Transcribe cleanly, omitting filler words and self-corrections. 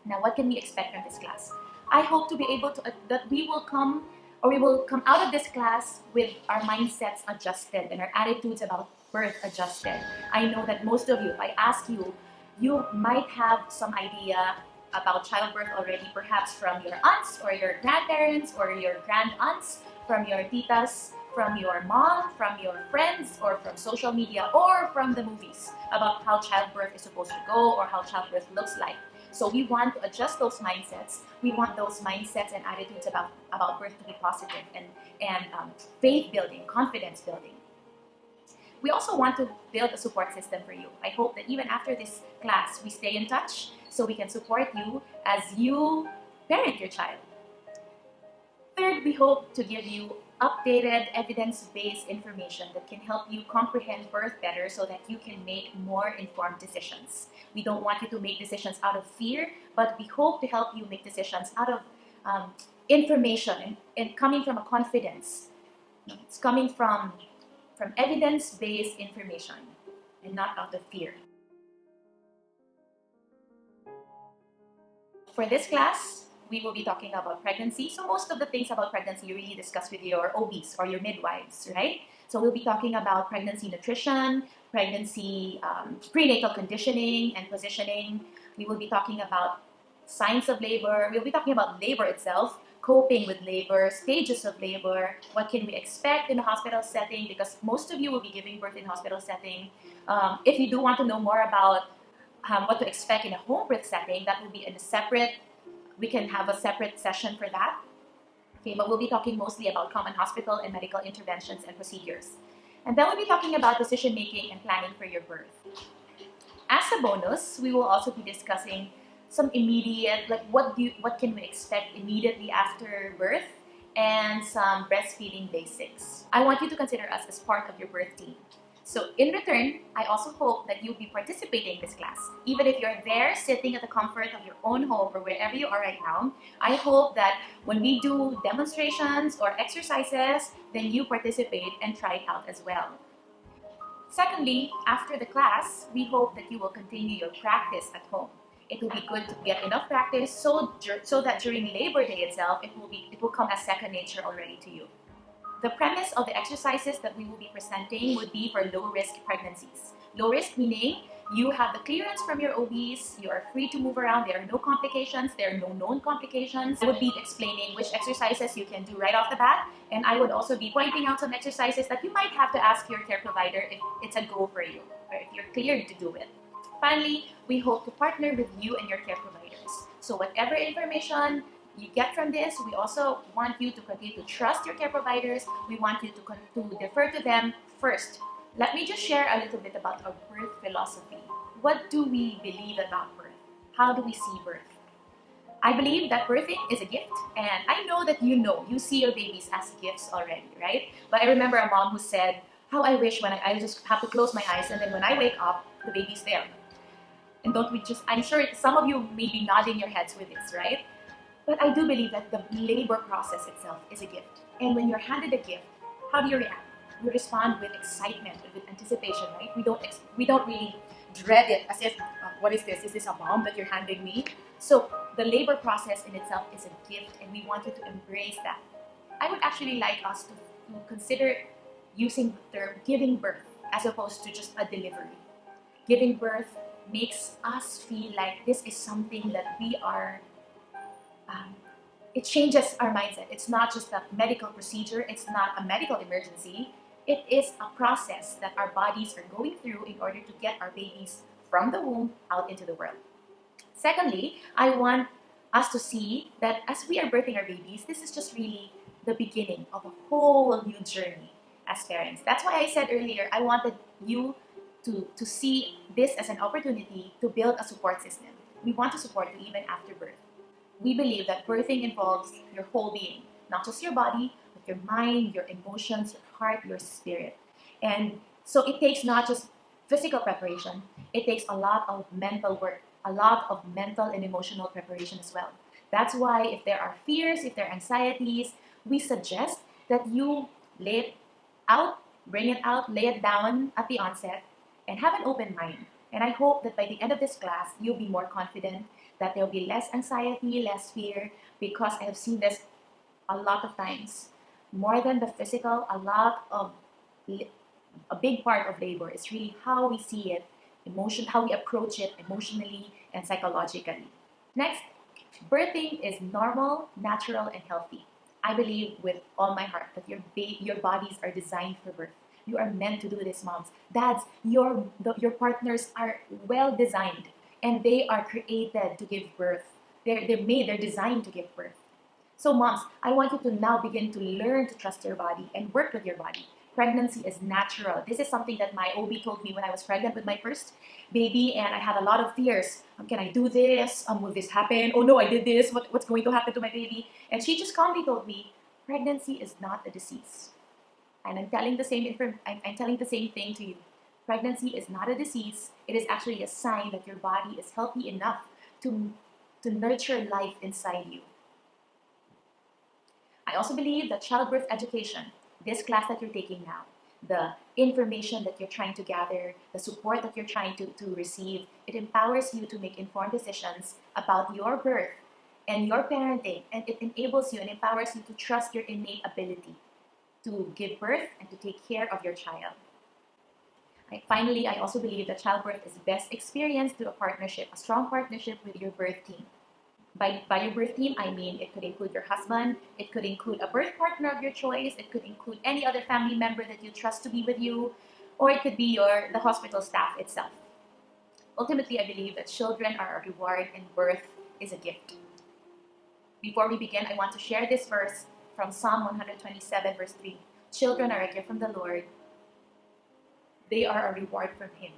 Now, what can we expect from this class? I hope to be able to, that we will come out of this class with our mindsets adjusted and our attitudes about birth adjusted. I know that most of you, if I ask you, you might have some idea about childbirth already, perhaps from your aunts or your grandparents or your grand aunts, from your titas, from your mom, from your friends, or from social media, or from the movies about how childbirth is supposed to go or how childbirth looks like. So we want to adjust those mindsets. We want those mindsets and attitudes about birth to be positive and faith building, confidence building. We also want to build a support system for you. I hope that even after this class, we stay in touch so we can support you as you parent your child. Third, we hope to give you updated evidence-based information that can help you comprehend birth better so that you can make more informed decisions. We don't want you to make decisions out of fear, but we hope to help you make decisions out of information and coming from a confidence. It's coming from evidence-based information and not out of fear. For this class, we will be talking about pregnancy. So most of the things about pregnancy you really discuss with your OBs or your midwives, right? So we'll be talking about pregnancy nutrition, pregnancy prenatal conditioning and positioning. We will be talking about signs of labor. We'll be talking about labor itself, coping with labor, stages of labor, what can we expect in a hospital setting, because most of you will be giving birth in a hospital setting. If you do want to know more about what to expect in a home birth setting, that will be in a separate, we can have a separate session for that. Okay, but we'll be talking mostly about common hospital and medical interventions and procedures. And then we'll be talking about decision making and planning for your birth. As a bonus, we will also be discussing some immediate, like what can we expect immediately after birth, and some breastfeeding basics. I want you to consider us as part of your birth team. So in return, I also hope that you'll be participating in this class. Even if you're there sitting at the comfort of your own home or wherever you are right now, I hope that when we do demonstrations or exercises, then you participate and try it out as well. Secondly, after the class, we hope that you will continue your practice at home. It will be good to get enough practice so that during Labor Day itself, it will come as second nature already to you. The premise of the exercises that we will be presenting would be for low-risk pregnancies. Low-risk meaning you have the clearance from your OBs, you are free to move around, there are no complications, there are no known complications. I would be explaining which exercises you can do right off the bat, and I would also be pointing out some exercises that you might have to ask your care provider if it's a go for you, or if you're cleared to do it. Finally, we hope to partner with you and your care providers. So whatever information you get from this, we also want you to continue to trust your care providers. We want you to defer to them first. Let me just share a little bit about our birth philosophy. What do we believe about birth? How do we see birth? I believe that birthing is a gift, and I know that you see your babies as gifts already, right? But I remember a mom who said, how I wish when I just have to close my eyes and then when I wake up, the baby's there. And I'm sure some of you may be nodding your heads with this, right? But I do believe that the labor process itself is a gift. And when you're handed a gift, how do you react? You respond with excitement, with anticipation, right? We don't really dread it as if, what is this? Is this a bomb that you're handing me? So the labor process in itself is a gift, and we want you to embrace that. I would actually like us to consider using the term giving birth as opposed to just a delivery. Giving birth makes us feel like this is something that we are it changes our mindset. It's not just a medical procedure. It's not a medical emergency. It is a process that our bodies are going through in order to get our babies from the womb out into the world. Secondly, I want us to see that as we are birthing our babies, this is just really the beginning of a whole new journey as parents. That's why I said earlier, I wanted you to see this as an opportunity to build a support system. We want to support you even after birth. We believe that birthing involves your whole being, not just your body, but your mind, your emotions, your heart, your spirit. And so it takes not just physical preparation, it takes a lot of mental work, a lot of mental and emotional preparation as well. That's why if there are fears, if there are anxieties, we suggest that you lay it out, bring it out, lay it down at the onset, and have an open mind. And I hope that by the end of this class, you'll be more confident, that there'll be less anxiety, less fear, because I have seen this a lot of times. More than the physical, a big part of labor is really how we see it, how we approach it emotionally and psychologically. Next, birthing is normal, natural, and healthy. I believe with all my heart that your bodies are designed for birth. You are meant to do this, moms. Dads, your partners are well designed, and they are created to give birth. They're designed to give birth. So moms, I want you to now begin to learn to trust your body and work with your body. Pregnancy is natural. This is something that my OB told me when I was pregnant with my first baby, and I had a lot of fears. Can I do this? Will this happen? Oh no, I did this. What's going to happen to my baby? And she just calmly told me, pregnancy is not a disease. And I'm telling the same thing to you. Pregnancy is not a disease. It is actually a sign that your body is healthy enough to nurture life inside you. I also believe that childbirth education, this class that you're taking now, the information that you're trying to gather, the support that you're trying to receive, it empowers you to make informed decisions about your birth and your parenting, and it enables you and empowers you to trust your innate ability to give birth and to take care of your child. Finally, I also believe that childbirth is best experienced through a strong partnership with your birth team. By your birth team, I mean it could include your husband, it could include a birth partner of your choice, it could include any other family member that you trust to be with you, or it could be the hospital staff itself. Ultimately, I believe that children are a reward and birth is a gift. Before we begin, I want to share this verse from Psalm 127, verse 3. Children are a gift from the Lord. They are a reward from Him.